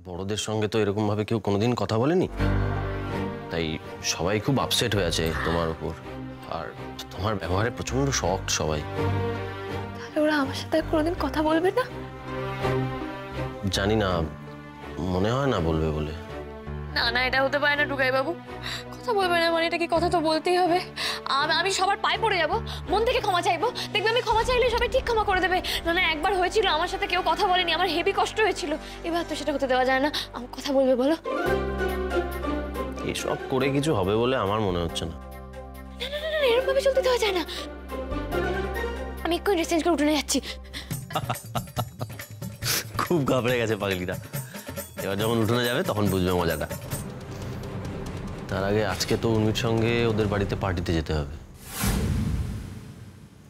বড়দের সঙ্গে তো এরকম ভাবে কেউ কোনোদিন কথা বলেনি, তাই সবাই খুব আপসেট হয়ে আছে তোমার উপর। আর তোমার ব্যবহারে প্রচন্ড শক সবাই। তাহলে ওরা আমার সাথে কোনোদিন কথা বলবে না? জানি না, মনে হয় না বলবে বলে। না না, এটা হতে পারে না টুকাই বাবু, কথা বলবে না মানে এটা কি? কথা তো বলতেই হবে। আমি সবার পায়ে পড়ে যাব, মন থেকে ক্ষমা চাইবো, দেখবে আমি ক্ষমা চাইলে সবাই ঠিক ক্ষমা করে দেবে। না না, একবার হয়েছিল আমার সাথে কেউ কথা বলেনি, আমার হেভি কষ্ট হয়েছিল, এবার তো সেটা হতে দেওয়া যায় না। আমার কথা বলবে বলো? এসব করে কিছু হবে বলে আমার মনে হচ্ছে না। না না না, এরকম ভাবে চলতে দেওয়া যায় না। আমি এক্ষুনি ড্রেস চেঞ্জ করে উঠে যাচ্ছি। খুব ঘাবড়ে গেছে পাগলিটা, এবার যখন উঠোনে যাবে তখন বুঝবে মজাটা। তার আগে আজকে তো উর্মির সঙ্গে ওদের বাড়িতে পার্টিতে যেতে হবে,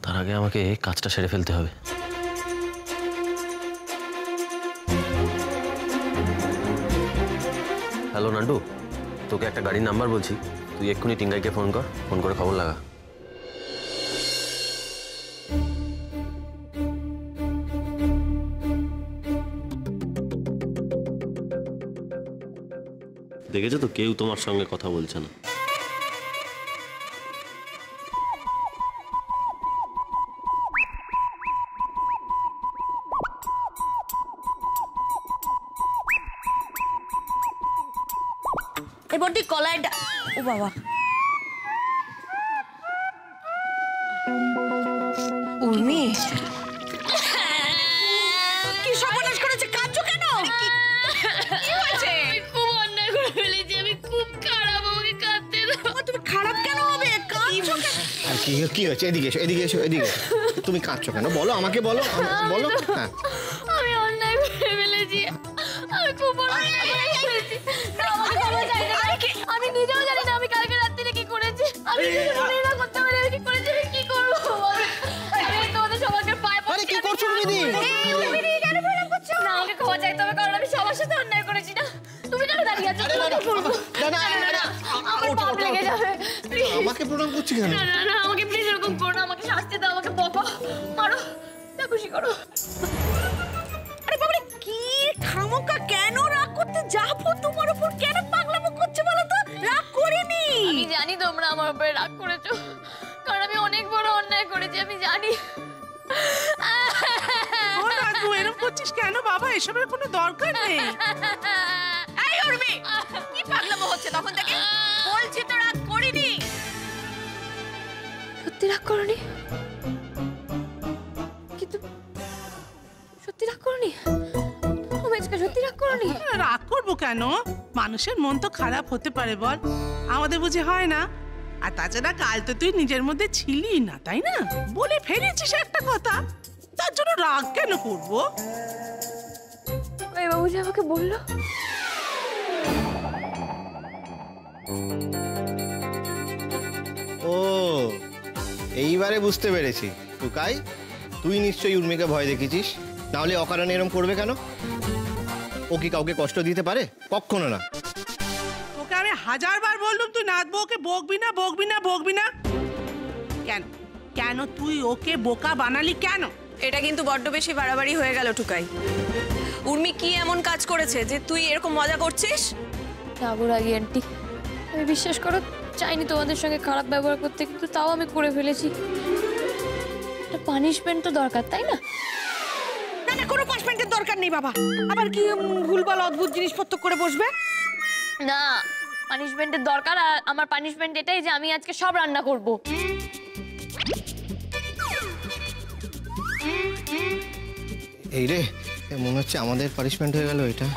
তার আগে আমাকে কাজটা সেরে ফেলতে হবে। হ্যালো নান্টু, তোকে একটা গাড়ির নাম্বার বলছি, তুই এক্ষুনি টিঙ্গাইকে ফোন কর, ফোন করে খবর লাগা। দেখেছো তো, কেউ তোমার সঙ্গে কথা বলছে না। এই বড়ি কলাইটা, ও বাবা, উর্মি কি সর্বনাশ করেছে? কাঁদছো কেন? কি হয়েছে? খুব অন্যায় করে ফেলেছি আমি, খুব খারাপ, আমাকে কাঁদতে দাও। তুমি খারাপ কেন হবে? কাঁদছো কেন? আর কি হয়েছে? এদিকে এসো, এদিকে এসো, এদিকে। তুমি কাঁদছো কেন? বলো, আমাকে বলো, বলো। হ্যাঁ, আমি অন্যায় করে ফেলেছি, আমি খুব বড় অন্যায় করেছি। আমি নিজেও জানি না আমি কালকে রাত্রিরে কি করেছি। আমি মনে না করতে পারি আমি কি করেছি, আমি কি করবো? আমি তোমাদের সবাইকে পায়ে পড়ছি। আরে কি করছো দিদি? কেন প্রণাম করছো? না, আমাকে ক্ষমা চাইতে হবে, কারণ আমি সবার সাথে অন্যায় করেছি না। তুমি কেন দাঁড়িয়ে আছো? তোমাকে বলবো। আমার পাপ লেগে যাবে। আমাকে প্রণাম করছি কেন? না না না, আমাকে প্লিজ এরকম করো না, আমাকে শাস্তি দাও, আমাকে বকো, মারো, যা খুশি করো। আরে বাবা, কি খামোকা কেন রাগ করতে যাবো? তোমার উপর কেন পাগলামো করছে বলো তো? রাগ করিনি। আমি জানি তোমরা আমার উপরে রাগ করেছো, কারণ আমি অনেক বড় অন্যায় করেছি, আমি জানি। তুই এরকম করছিস কেন বাবা? এসবের কোনো দরকার নেই। এই উর্মি, কি পাগলামো হচ্ছে তখন থেকে? বলছি তো রাগ করিনি। সত্যি রাগ করনি? কিন্তু সত্যি রাগ করনি? সত্যি রাগ করনি? রাগ করবো কেন? মানুষের মন তো খারাপ হতে পারে বল, আমাদের বুঝি হয় না? আর তাছাড়া কাল তো তুই নিজের মধ্যে ছিলি না, তাই না? বলে ফেলেছিস একটা কথা, তার জন্য রাগ কেন করবো? ওই বাবু যে আমাকে বললো। ও, এইবারে বুঝতে পেরেছি। টুকাই, তুই নিশ্চয়ই উর্মিকে ভয় দেখেছিস, নাহলে অকারণে এরকম করবে কেন? ও কি কাউকে কষ্ট দিতে পারে? কখনো না। তোকে আমি 1000বার বললাম তুই নাচবো, ওকে বকবি না, বকবি না, বকবি না। কেন কেন তুই ওকে বোকা বানালি কেন? এটা কিন্তু বড্ড বেশি বাড়াবাড়ি হয়ে গেল টুকাই। উর্মি কি এমন কাজ করেছে যে তুই এরকম মজা করছিস? যাবো রাগি আন্টি, আমি বিশ্বাস করো চাইনি তোমাদের সঙ্গে খারাপ ব্যবহার করতে, কিন্তু তাও আমি করে ফেলেছি। একটা পানিশমেন্ট তো দরকার, তাই না? না না, কোনো পানিশমেন্টের দরকার নেই বাবা। আবার কি ভুলভাল অদ্ভুত জিনিসপত্র করে বসবে? না, পানিশমেন্টের দরকার। আর আমার পানিশমেন্ট এটাই যে আমি আজকে সব রান্না করব। এই রে, মনে হচ্ছে আমাদের পানিশমেন্ট হয়ে গেল এটা।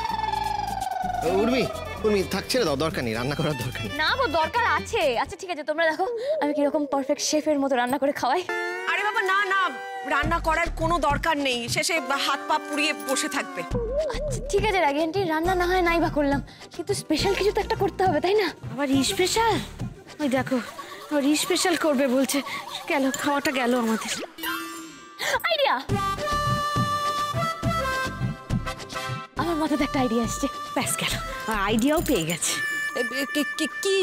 উর্মি, উর্মি থাকছে না, দরকার নেই, রান্না করার দরকার নেই। না গো, দরকার আছে। আচ্ছা ঠিক আছে, তোমরা দেখো আমি কিরকম পারফেক্ট শেফের মতো রান্না করে খাওয়াই। আরে বাবা না না, রান্না করার কোনো দরকার নেই, শেষে হাত পা পুড়িয়ে বসে থাকবে। আচ্ছা ঠিক আছে রাগি আন্টি, রান্না না হয় নাই বা করলাম, কিন্তু স্পেশাল কিছু তো একটা করতে হবে, তাই না? আবার স্পেশাল? ওই দেখো, আবার স্পেশাল করবে বলছে। গেল, খাওয়াটা গেল আমাদের। আইডিয়া! আমার মাথাতে একটা আইডিয়া আসছে। ব্যাস গেল, আইডিয়াও পেয়ে গেছে। কি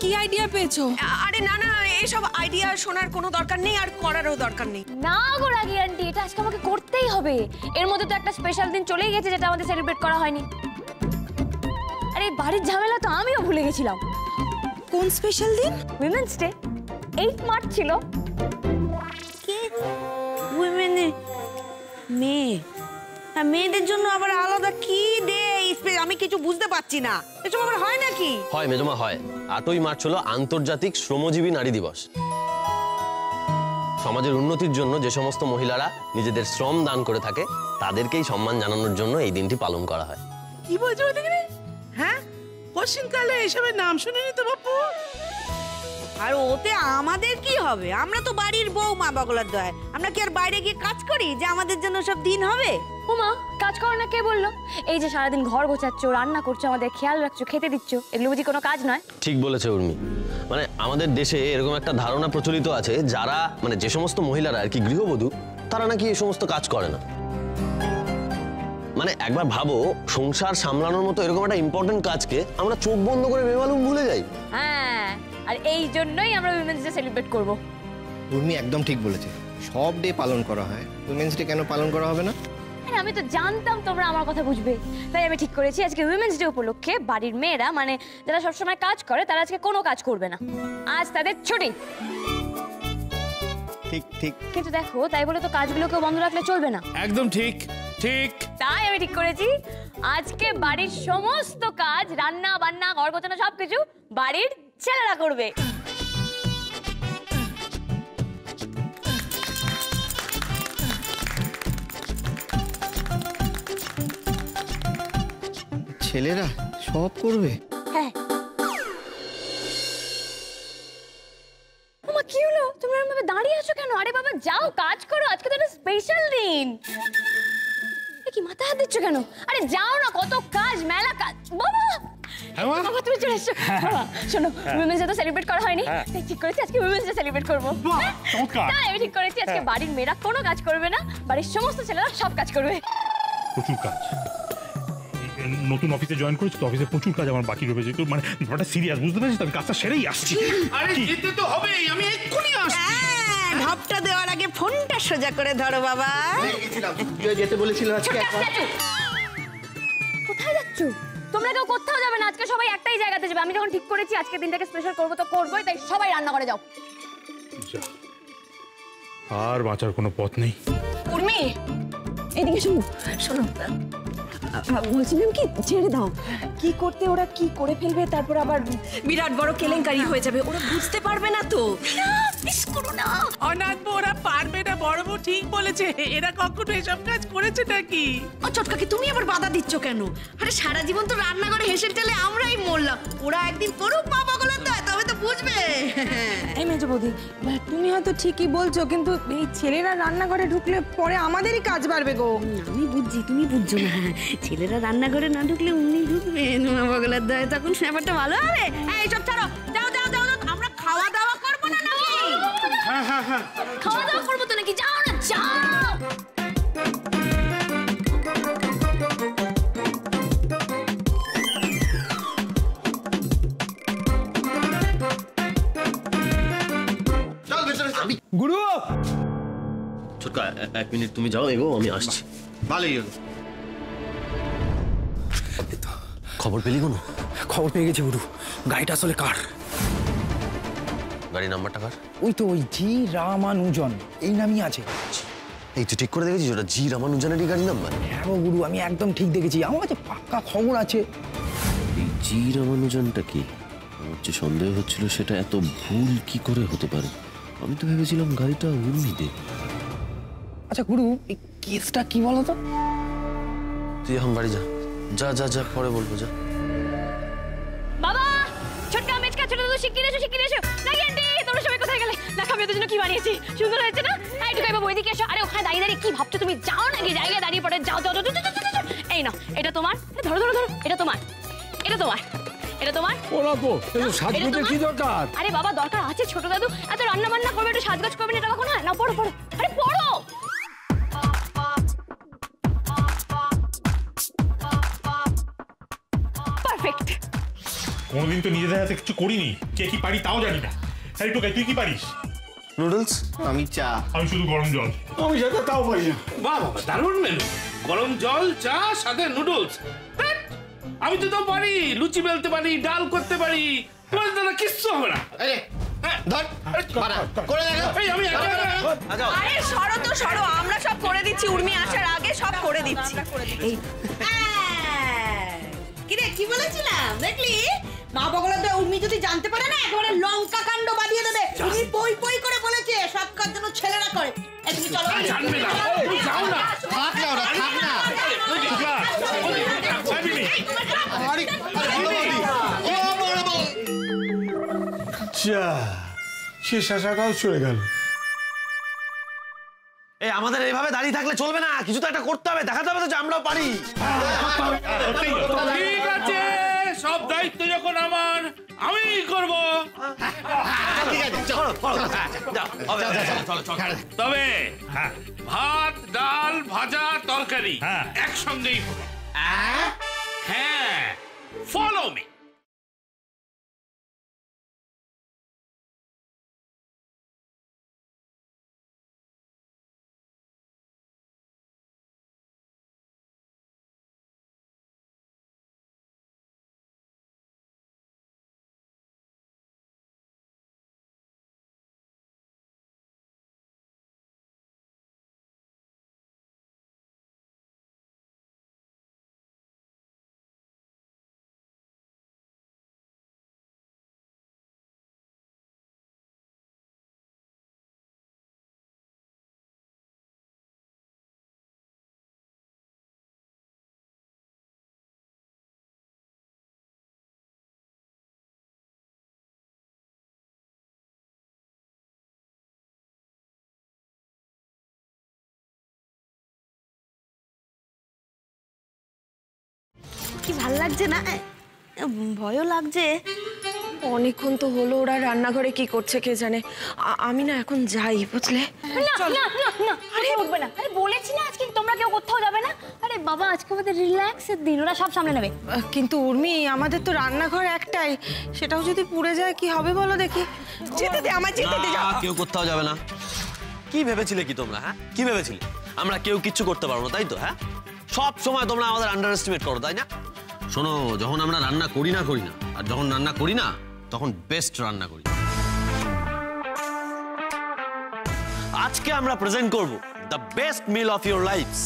কি আইডিয়া পেয়েছো? আরে না না, এইসব আইডিয়া শোনার কোনো দরকার নেই, আর করারও দরকার নেই। না গো রাগি আন্টি, এটা আজকে আমাকে করতেই হবে। এর মধ্যে তো একটা স্পেশাল দিন চলেই গেছে যেটা আমাদের সেলিব্রেট করা হয়নি। বাড়ির ঝামেলা তো আমিও ভুলে গেছিলাম। কোন স্পেশাল দিন? উইমেন্স ডে 8 মার্চ ছিল। কে উইমেনে মেয়ে? মেয়েদের জন্য আবার আলাদা কি ডে? আমি কিছু বুঝতে পারছি না, এসব আবার হয় নাকি? হয় মেজমা হয়। 8ই মার্চ হলো আন্তর্জাতিক শ্রমজীবী নারী দিবস। সমাজের উন্নতির জন্য যে সমস্ত মহিলারা নিজেদের শ্রম দান করে থাকে তাদেরকেই সম্মান জানানোর জন্য এই দিনটি পালন করা হয়। কি বলছো দেখি? হ্যাঁ, কোশ্চিনকালে এসবের নাম শুনিনি তো বাপু। আর ওতে আমাদের কি হবে? আমরা তো বাড়ির বউ মা বগলার দয়, আমরা কি আর বাইরে গিয়ে কাজ করি যে আমাদের জন্য সব দিন হবে? ওমা, কাজ করো না কে বললো? এই যে সারাদিন ঘর গোছাচ্ছ, রান্না করছো, আমাদের খেয়াল রাখছো, খেতে দিচ্ছ, এগুলো বুঝি কোনো কাজ নয়? ঠিক বলেছে উর্মি। মানে আমাদের দেশে এরকম একটা ধারণা প্রচলিত আছে, যারা মানে যে সমস্ত মহিলারা আর কি গৃহবধূ, তারা নাকি এই সমস্ত কাজ করে না। মানে একবার ভাবো, সংসার সামলানোর মতো এরকম একটা ইম্পর্টেন্ট কাজকে আমরা চোখ বন্ধ করে বেমালুম ভুলে যাই। হ্যাঁ, আর এই জন্যই আমরা উইমেন্স ডে সেলিব্রেট করব। উর্মি একদম ঠিক বলেছে, সব ডে পালন করা হয়, উইমেন্স ডে কেন পালন করা হবে না? আরে আমি তো জানতাম তোমরা আমার কথা বুঝবে, তাই আমি ঠিক করেছি আজকে উইমেন্স ডে উপলক্ষে বাড়ির মেয়েরা, মানে যারা সবসময় কাজ করে, তারা আজকে কোনো কাজ করবে না। আজ তাদের ছুটি। ঠিক ঠিক। কিন্তু দেখো, তাই বলে তো কাজগুলোকে বন্ধ রাখলে চলবে না। একদম ঠিক ঠিক। তাই আমি ঠিক করেছি আজকে বাড়ির সমস্ত কাজ, রান্না বান্না, ঘর গোছানো সবকিছু বাড়ির ছেলেরা করবে। ছেলেরা সব করবে? হ্যাঁ। ওমা, কি হলো? তুমি এরকম ভাবে দাঁড়িয়ে আছো কেন? আরে বাবা, যাও কাজ করো, আজকে তো একটা স্পেশাল দিন। কি মাথা হাত দিচ্ছ কেন? আরে যাও না, কত কাজ, মেলা কাজ। বাবা, বাবা তুমি চলে এসছো। বাবা শোনো, উইমেন্স ডে তো সেলিব্রেট করা হয়নি, তাই ঠিক করেছি আজকে উইমেন্স ডে সেলিব্রেট করবো। তাই আমি ঠিক করেছি আজকে বাড়ির মেয়েরা কোনো কাজ করবে না, বাড়ির সমস্ত ছেলেরা সব কাজ করবে। প্রচুর কাজ। নতুন অফিসে জয়েন করেছি তো, অফিসে প্রচুর কাজ আমার বাকি রয়েছে। তো মানে ব্যাপারটা সিরিয়াস, বুঝতে পারছিস? আমি কাজটা সেরেই আসছি। আরে যেতে তো হবেই, আমি এক্ষুনি আসছি। ভাবটা দেওয়ার আগে ফোনটা সোজা করে ধরো বাবা। যেতে বলেছিল আজকে। কোথায় যাচ্ছ? তোমরা কেউ কোথাও যাবে না, আজকে সবাই একটাই জায়গাতে যাবে। আমি যখন ঠিক করেছি আজকে দিনটাকে স্পেশাল করবো তো করবোই, তাই সবাই রান্না করে যাও। আর বাঁচার কোনো পথ নেই। উর্মি, এদিকে শোনো শোনো, বলছিলাম কি, ছেড়ে দাও। কি করতে ওরা কি করে ফেলবে, তারপর আবার বিরাট বড় কেলেঙ্কারি হয়ে যাবে, ওরা বুঝতে পারবে না তো। মিস করো না। অনাথ ওরা পারবে না, বড় বউ ঠিক বলেছে। এরা কখনো এসব কাজ করেছে নাকি? ও চটকাকে তুমি আবার বাধা দিচ্ছ কেন? আরে সারা জীবন তো রান্নাঘরে হেসে টেলে আমরাই মরলাম, ওরা একদিন করুক মা বগলার দয়, তবে তো বুঝবে। এই মেজো বৌদি, তুমি হয়তো ঠিকই বলছো, কিন্তু এই ছেলেরা রান্নাঘরে ঢুকলে পরে আমাদেরই কাজ বাড়বে গো। আমি বুঝছি, তুমি বুঝছো না। ছেলেরা রান্নাঘরে না ঢুকলে উনি ঢুকবে মা বগলার দয়, তখন ব্যাপারটা ভালো হবে। এই সব ছাড়ো, যাও যাও যাও, আমরা খাওয়া দাওয়া করবো না নাকি? খাওয়া দাওয়া করবো তো নাকি? যাও না, যাও। গুরু, ছোটকা, এক মিনিট তুমি যাও, এগো আমি আসছি। ভালোই হলো। খবর পেলি কোনো? খবর পেয়ে গেছি গুরু। গাড়িটা আসলে কার? গাড়ি নাম্বারটা কার? ওই তো ওই জি রামানুজন, এই নামই আছে। এই তুই ঠিক করে দেখেছিস ওটা জি রামানুজনেরই গাড়ি নাম্বার? হ্যাঁ গো গুরু, আমি একদম ঠিক দেখেছি, আমার কাছে পাক্কা খবর আছে। এই জি রামানুজনটা কি? আমার যে সন্দেহ হচ্ছিল সেটা এত ভুল কি করে হতে পারে? আমি তো ভেবেছিলাম গাড়িটা উর্মিতে। আচ্ছা গুরু, এই কেসটা কি বলো তো? তুই এখন বাড়ি যা, যা যা যা, পরে বলবো, যা। বাবা, ছোটকা মেচকা ছোট দাদু শিগগির এসো, শিগগির এসো। নাকি আন্টি, তোমরা সবাই কোথায় গেলে? দেখো আমি ওদের জন্য কি বানিয়েছি, সুন্দর হয়েছে না? এই টুকাই বাবু এদিকে এসো। আরে ওখানে দাঁড়িয়ে দাঁড়িয়ে কি ভাবছো তুমি? যাও নাকি জায়গায় দাঁড়িয়ে পড়ে যাও যাও যাও। এই না, এটা তোমার। ধরো ধরো ধরো, এটা তোমার, এটা তোমার, এটা তোমার। ওরা তো সাজগোজের কি দরকার? আরে বাবা, দরকার আছে ছোট দাদু, এত রান্না বান্না করবে, একটু সাজগোজ করবেন, এটা কখন হয় না? পড়ো পড়ো, আরে পড়ো। পারফেক্ট। কোনোদিন তো নিজেদের হাতে কিছু করিনি, কে কি পারি তাও জানি না। হ্যাঁ টোকাই, তুই কি পারিস? নুডলস। আমি চা। আমি শুধু গরম জল। আমি সেটা তাও পারি না। বাহ বাবা, দারুণ মেনু। গরম জল, চা, সাথে নুডলস। আমি তো তাও পারি, লুচি বেলতে পারি, ডাল করতে পারি, তোমার দ্বারা কিচ্ছু হবে না। আরে সরো তো সরো, আমরা সব করে দিচ্ছি, উর্মি আসার আগে সব করে দিচ্ছি। এই কিরে কি বলেছিলাম দেখলি? মা বগলা তো উর্মি যদি জানতে পারে না একেবারে লঙ্কা কাণ্ড বাঁধিয়ে দেবে। উনি পই পই করে বলেছে সব কাজ যেন ছেলেরা করে। তুমি চলো। জানবে না, যাও না, থাক না ওরা, থাক না। শেষ আশাটাও চলে গেল। এই আমাদের এইভাবে দাঁড়িয়ে থাকলে চলবে না, কিছু তো একটা করতে হবে, দেখাতে হবে তো যে আমরাও পারি। ঠিক আছে, সব দায়িত্ব যখন আমার, আমি করব। তবে ভাত, ডাল, ভাজা, তরকারি একসঙ্গেই হবে। হ্যাঁ, ফলো মি। কি ভাল লাগছে না, ভয়ও লাগছে। অনেকক্ষণ তো হলো, ওরা রান্নাঘরে কি করছে কে জানে। আমি না এখন যাই, বুঝলে? আরে উঠবে না, আরে বলেছি না আজকে তোমরা কেউ কোথাও যাবে না। আরে বাবা আজকে আমাদের রিল্যাক্সের দিন, ওরা সব সামলে নেবে। কিন্তু উর্মি আমাদের তো রান্নাঘর একটাই, সেটাও যদি পুড়ে যায় কি হবে বলো দেখি। যেতে দে, আমার যেতে দে। কেউ কোথাও যাবে না। কি ভেবেছিলে কি তোমরা? হ্যাঁ, কি ভেবেছিলে আমরা কেউ কিচ্ছু করতে পারবো না, তাই তো? হ্যাঁ, সব সময় তোমরা আমাদের আন্ডার এস্টিমেট করো, তাই না? শোনো, যখন আমরা রান্না করি না, আর যখন রান্না করি না তখন বেস্ট রান্না করি। আজকে আমরা প্রেজেন্ট করব the best meal of your lifes.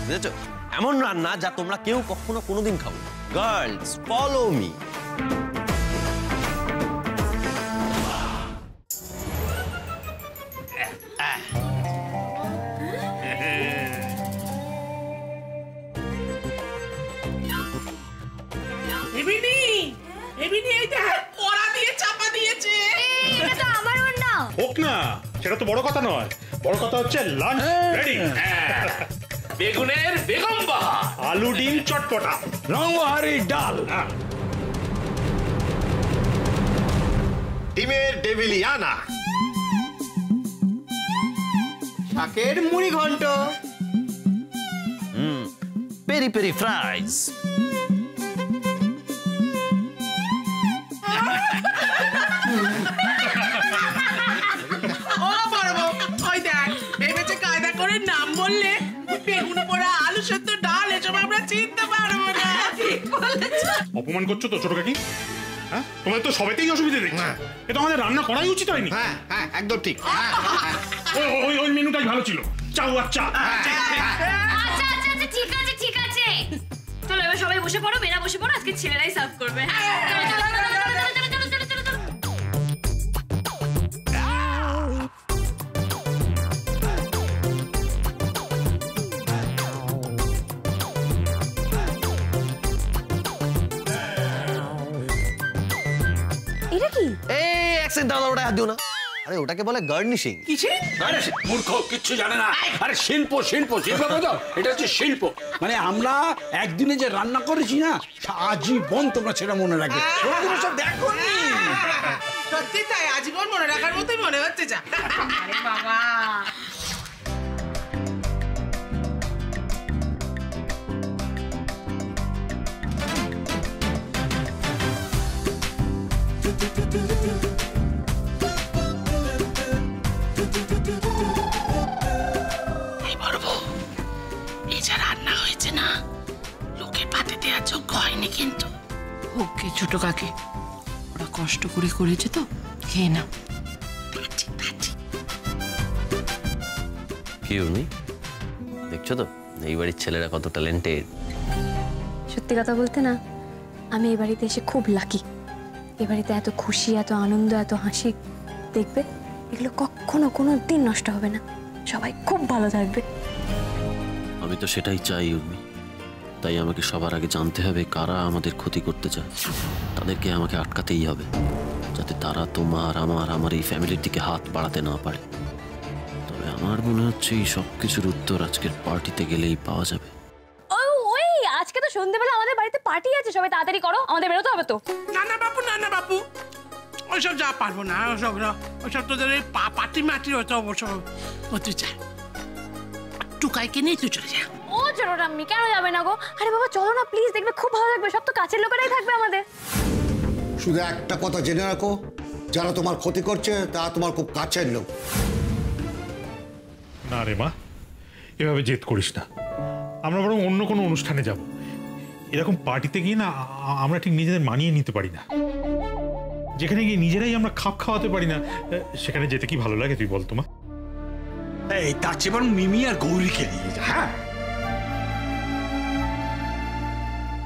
বুঝেছো? এমন রান্না যা তোমরা কেউ কখনো কোনোদিন খাও। Girls, follow me. হোক না, সেটা তো বড় কথা নয়, বড় কথা হচ্ছে লাঞ্চ রেডি। বেগুনের বেগম বাহার, আলু ডিম চটপটা, রংবাহারি ডাল, ডিমের ডেভিলিয়ানা, শাকের মুড়ি ঘন্ট, পেরি পেরি ফ্রাইজ, নাম বললে বেগুন পোড়া, আলু সেদ্ধ, ডাল, এসব আমরা চিনতে পারবো না। অপমান করছো তো ছোট কাকি? হ্যাঁ, তোমাদের তো সবেতেই অসুবিধা দেখছি। এটা আমাদের রান্না করাই উচিত হয়নি। হ্যাঁ হ্যাঁ একদম ঠিক। ওই মেনুটাই ভালো ছিল, চাউ আর চা। আচ্ছা আচ্ছা আচ্ছা, ঠিক আছে ঠিক আছে, চলো এবার সবাই বসে পড়ো, মেয়েরা বসে পড়ো, আজকে ছেলেরাই সার্ভ করবে। চলো চলো চলো চলো চলো চলো চলো চলো চলো চলো। এটা কি? এই অ্যাকসেন্ট দাও, ওটা হাত দিও না। আরে ওটাকে বলে গার্নিশিং। মূর্খ, কিচ্ছু জানে না। আরে শিল্প শিল্প শিল্প বোঝো, এটা হচ্ছে শিল্প। মানে আমরা একদিনে যে রান্না করেছি না, আজীবন তোমরা সেটা মনে রাখবে। সব দেখো, সত্যি তাই, আজীবন মনে রাখার মতোই মনে হচ্ছে। যা আরে বাবা, এই যা রান্না হয়েছে না, লোকের পাতে দেওয়ার যোগ্য হয়নি কিন্তু। ওকে ছোট কাকে, ওরা কষ্ট করে করেছে তো, খেয়ে নাও। কি উর্মি, দেখছো তো এই বাড়ির ছেলেরা কত ট্যালেন্টেড। সত্যি কথা বলতে না, আমি এই বাড়িতে এসে খুব লাকি। এ বাড়িতে এত খুশি, এত আনন্দ, এত হাসি, দেখবে এগুলো কখনো কোনো দিন নষ্ট হবে না। সবাই খুব ভালো থাকবে। আমি তো সেটাই চাই উর্মি, তাই আমাকে সবার আগে জানতে হবে কারা আমাদের ক্ষতি করতে চায়। তাদেরকে আমাকে আটকাতেই হবে, যাতে তারা তোমার, আমার এই ফ্যামিলির দিকে হাত বাড়াতে না পারে। তবে আমার মনে হচ্ছে এই সব কিছুর উত্তর আজকের পার্টিতে গেলেই পাওয়া যাবে। ওই আজকে তো সন্ধ্যেবেলা আমাদের বাড়িতে পার্টি আছে, সবাই তাড়াতাড়ি করো, আমাদের বেরোতে হবে তো। না না বাপু, না না বাপু, ওইসব যা পারবো না, ওসব তোদের ওই পার্টি মাটি হতো অবশ্য। ও তুই যা, টুকাইকে নিয়ে তুই চলে যা। ও চলো রাম্মি, কেন যাবে না গো? আরে বাবা চলো না প্লিজ, দেখবে খুব ভালো লাগবে। সব তো কাছের লোকেরাই থাকবে আমাদের। শুধু একটা কথা জেনে রাখো, যারা তোমার ক্ষতি করছে তারা তোমার খুব কাছের লোক। না রে মা, এভাবে জেদ করিস না। আমরা বরং অন্য কোনো অনুষ্ঠানে যাব। এরকম পার্টিতে গিয়ে না আমরা ঠিক নিজেদের মানিয়ে নিতে পারি না। যেখানে গিয়ে নিজেরাই আমরা খাপ খাওয়াতে পারি না, সেখানে যেতে কি ভালো লাগে তুই বল তো মা? এই তার চেয়ে বরং মিমি আর গৌরীকে নিয়ে যা। হ্যাঁ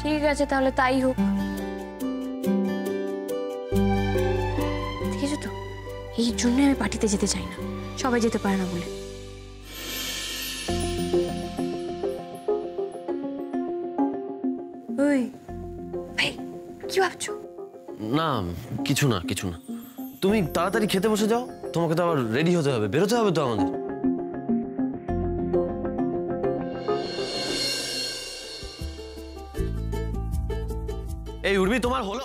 ঠিক আছে, তাহলে তাই হোক। দেখেছো তো, এই জন্য আমি পার্টিতে যেতে চাই না, সবাই যেতে পারে না বলে। ওই ভাই, কি ভাবছো? না কিছু না, কিছু না। তুমি তাড়াতাড়ি খেতে বসে যাও, তোমাকে তো আবার রেডি হতে হবে, বেরোতে হবে তো আমাদের। এই উর্মি, তোমার হলো?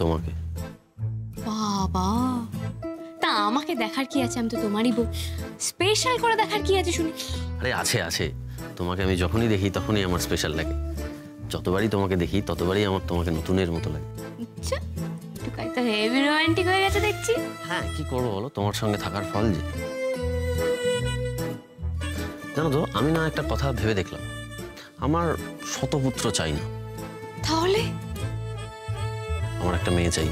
তোমাকে। বাবা, তা আমাকে দেখার কি আছে? আমি তো তোমারই বউ, স্পেশাল করে দেখার কি আছে শুনি? আরে আছে আছে, তোমাকে আমি যখনই দেখি তখনই আমার স্পেশাল লাগে। যতবারই তোমাকে দেখি ততবারই আমার তোমাকে নতুনের মতো লাগে। আচ্ছা, টুকাই তো হেভি রোমান্টিক হয়ে গেছে দেখছি। হ্যাঁ, কি করবো বলো, তোমার সঙ্গে থাকার ফল যে। জানো তো, আমি না একটা কথা ভেবে দেখলাম, আমার শতপুত্র চাই না। তাহলে? আমার একটা মেয়ে চাই,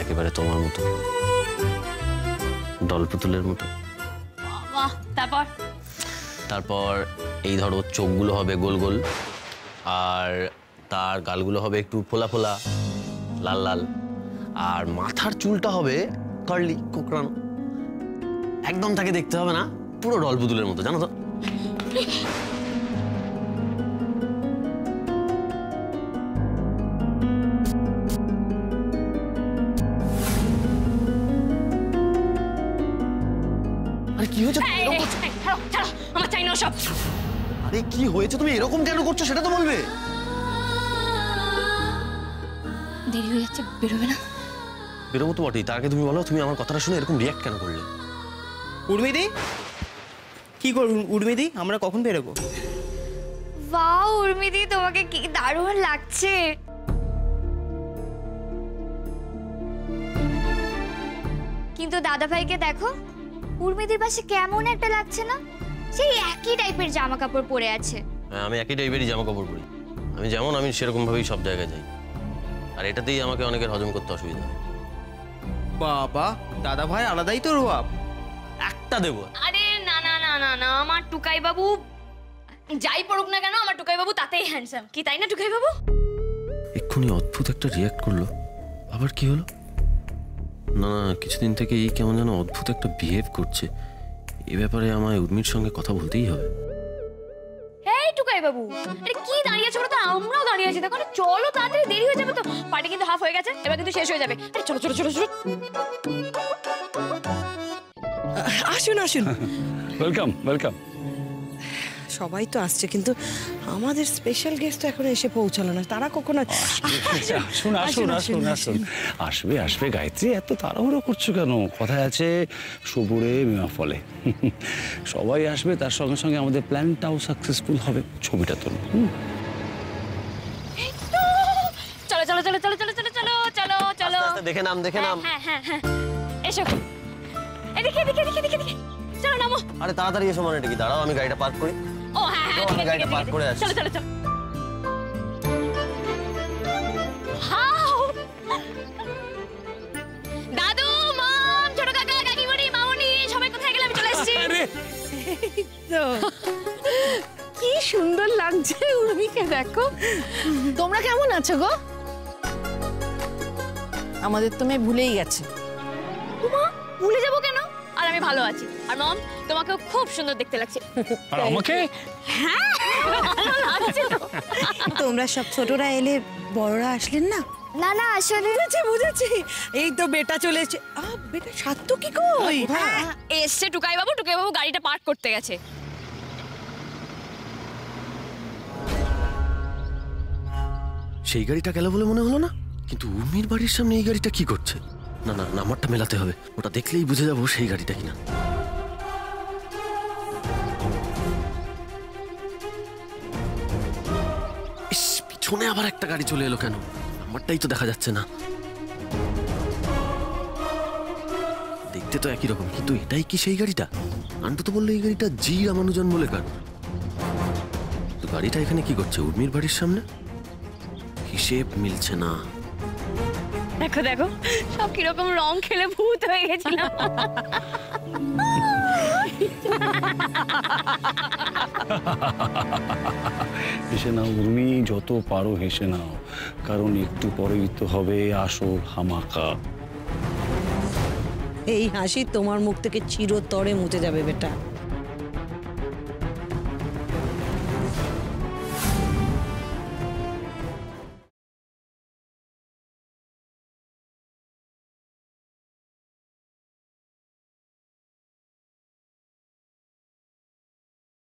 একেবারে তোমার মতো, ডলপুতুলের মতো। বাহ, তারপর? তারপর এই ধরো চোখগুলো হবে গোল গোল, আর তার গালগুলো হবে একটু ফোলা ফোলা, লাল লাল, আর মাথার চুলটা হবে কার্লি, কোকড়ানো। একদম তাকে দেখতে হবে না পুরো ডলপুতুলের মতো, জানো তো। আরে কি হয়েছে? আমার চাই না সব। আরে কি হয়েছে? তুমি এরকম কেন করছো সেটা তো বলবে। দেরি হয়ে যাচ্ছে, বেরোবে না? বেরোবো তো বটেই, তার আগে তুমি বলো, তুমি আমার কথাটা শুনে এরকম রিয়াক্ট কেন করলে? উর্মিদি, কি করব উর্মিদি, আমরা কখন বেরোবো? ওয়াও উর্মিদি, তোমাকে কি দারুণ লাগছে। কিন্তু দাদা ভাইকে দেখো, উর্মিদির পাশে কেমন একটা লাগছে না? সেই একই টাইপের জামা কাপড় পরে আছে। হ্যাঁ, আমি একই টাইপেরই জামা কাপড় পরি। আমি যেমন আমি সেরকম ভাবেই সব জায়গায় যাই, আর এটাতেই আমাকে অনেকের হজম করতে অসুবিধা হয়। বাবা, দাদা ভাই আলাদাই তো রূপ। একটা দেবো? আরে না না না না না, আমার টুকাই বাবু যাই পড়ুক না কেন, আমার টুকাই বাবু তাতেই হ্যান্ডসাম। কি তাই না টুকাই বাবু? এক্ষুনি অদ্ভুত একটা রিয়াক্ট করলো, আবার কি হলো? না না, কিছুদিন থেকে এই কেমন যেন অদ্ভুত একটা বিহেভ করছে। এ ব্যাপারে আমায় উর্মির সঙ্গে কথা বলতেই হবে। এই টুকাই বাবু, আরে কি দাঁড়িয়ে আছো? তো আমরাও দাঁড়িয়ে আছি, দেখো না, চলো তাড়াতাড়ি, দেরি হয়ে যাবে তো। পার্টি কিন্তু হাফ হয়ে গেছে, এবার কিন্তু শেষ হয়ে যাবে। আরে চলো চলো চলো চলো। আসুন আসুন। Welcome welcome. সবাই তো আসছে, কিন্তু আমাদের স্পেশাল গেস্ট তো এখন এসে পৌঁছালো না। তারা কখনো আসুন আসুন আসুন আসুন, আসবে আসবে। গায়ত্রী, এত তাড়াহুড়ো করছো কেন? কথায় আছে সবুরে মেওয়া ফলে। সবাই আসবে, তার সঙ্গে সঙ্গে আমাদের প্ল্যানটাও সাকসেসফুল হবে। ছবিটা তোলো। চলো চলো চলো চলো চলো চলো চলো চলো চলো, দেখে নাম দেখে নাম। হ্যাঁ হ্যাঁ হ্যাঁ, এসো এদিকে এদিকে এদিকে এদিকে, চলো নামো। আরে তাড়াতাড়ি এসো, মানে এটা কি? দাঁড়াও আমি গাড়িটা পার্ক করি। ও হ্যাঁ হ্যাঁ, আমি গাড়িটা পার্ক করে আসি। চলো চলো চলো। হাউ, দাদু, মম, ছোট কাকা, কাকিমণি, মামুনি, সবাই কোথায় গেলে? আমি চলে এসেছি। কি সুন্দর লাগছে উর্মিকে, দেখো। তোমরা কেমন আছো গো? আমাদের তো মেয়ে ভুলেই গেছে। মা, ভুলে যাবো কেন? আর আমি ভালো আছি। আর মম, তোমাকেও খুব সুন্দর দেখতে লাগছে। আর আমাকে? হ্যাঁ, ভালো লাগছে তো। তোমরা সব ছোটরা এলে বড়রা আসলেন না? না না, আসলে বুঝেছি। এই তো বেটা চলে এসেছে। বেটা সাত্তু কি কই? এসছে টুকাই বাবু গাড়িটা পার্ক করতে গেছে। সেই গাড়িটা গেল বলে মনে হলো না, কিন্তু উর্মির বাড়ির সামনে এই গাড়িটা কি করছে? না না, নাম্বারটা মেলাতে হবে, ওটা দেখলেই বুঝে যাবো সেই গাড়িটা কিনা। ইস, পিছনে আবার একটা গাড়ি চলে এলো কেন? নাম্বারটাই তো দেখা যাচ্ছে না। দেখতে তো একই রকম, কিন্তু এটাই কি সেই গাড়িটা? আন্টু তো বললো এই গাড়িটা জি রামানুজন বলে কারণ। তো গাড়িটা এখানে কি করছে উর্মির বাড়ির সামনে? হিসেব মিলছে না। দেখো দেখো, সব কিরকম রং খেলে ভূত হয়ে গেছিলাম। হেসে নাও উর্মি, যত পারো হেসে নাও, কারণ একটু পরেই তো হবে আসল হামাকা। এই হাসি তোমার মুখ থেকে চিরতরে মুছে যাবে বেটা।